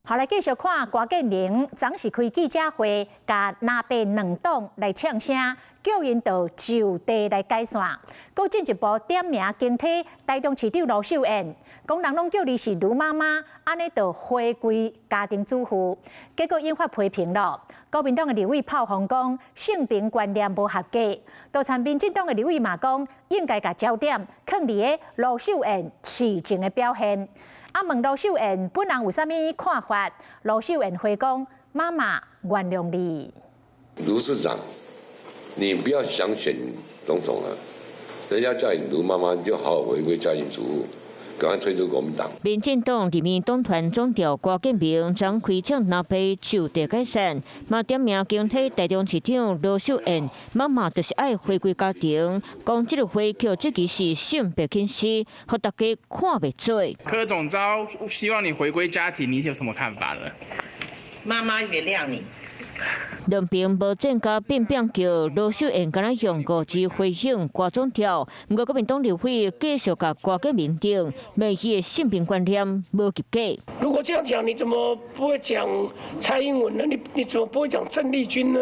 好，来继续看郭建明，昨是开记者会，甲南北两党来呛声，叫因到就地来解散。搁进一步点名经体台中市长卢秀燕，讲人拢叫你是卢妈妈，安尼就回归家庭主妇，结果引发批评咯。国民党的立委炮轰讲性平观念无合格，都参民进党的立委嘛讲应该甲焦点放伫个卢秀燕市政的表现。问卢秀燕本人有啥物看法？卢秀燕回讲：“妈妈原谅你。”卢市长，你不要想选总统了，人家叫你卢妈妈，你就好好回归家庭主妇，赶快退出国民党。民进党立院党团总召郭建明将开枪南北就地解散，嘛点名经体台中市长卢秀燕，妈妈就是爱回归家庭，讲这个回扣这其是性别歧视，和大家看不做。柯总召希望你回归家庭，你有什么看法呢？妈妈原谅你。两边无正甲变叫卢秀燕敢若用5字回应郭总召，不过国民党立委继续甲郭建明定，美伊的性平观念无及格。如果这样讲，你怎么不会讲蔡英文呢？你怎么不会讲郑丽君呢？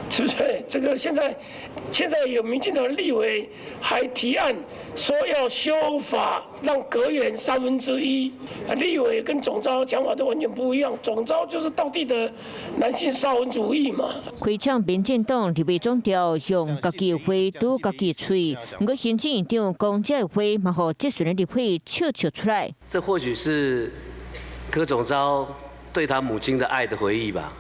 是不是？这个现在有民进党立委还提案说要修法，让阁员1/3，立委跟总召讲法都完全不一样。总召就是道地的男性沙文主义嘛。开枪民进党立委总召用家己的话堵家己嘴，不过行政院长讲这话嘛，互这群的立委笑出来。这或许是柯总召对他母亲的爱的回忆吧。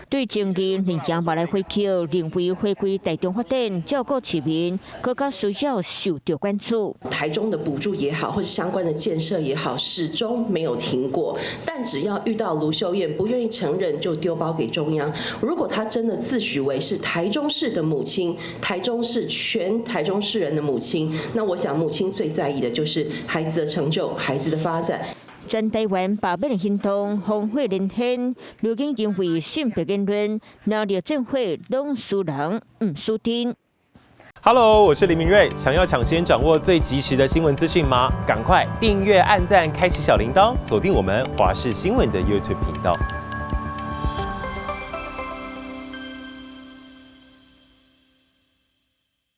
对政见连强马来回扣，认为回归台中发展照顾市民，更加需要受到关注。台中的补助也好，或是相关的建设也好，始终没有停过。但只要遇到卢秀燕不愿意承认，就丢包给中央。如果她真的自诩为是台中市的母亲，台中市全台中市人的母亲，那我想母亲最在意的就是孩子的成就、孩子的发展。全台湾百万人行动，烽火连天。如今因为性别言论，闹热政会拢输人唔输阵。Hello， 我是林明瑞。想要抢先掌握最及时的新闻资讯吗？赶快订阅、按赞、开启小铃铛，锁定我们华视新闻的 YouTube 频道。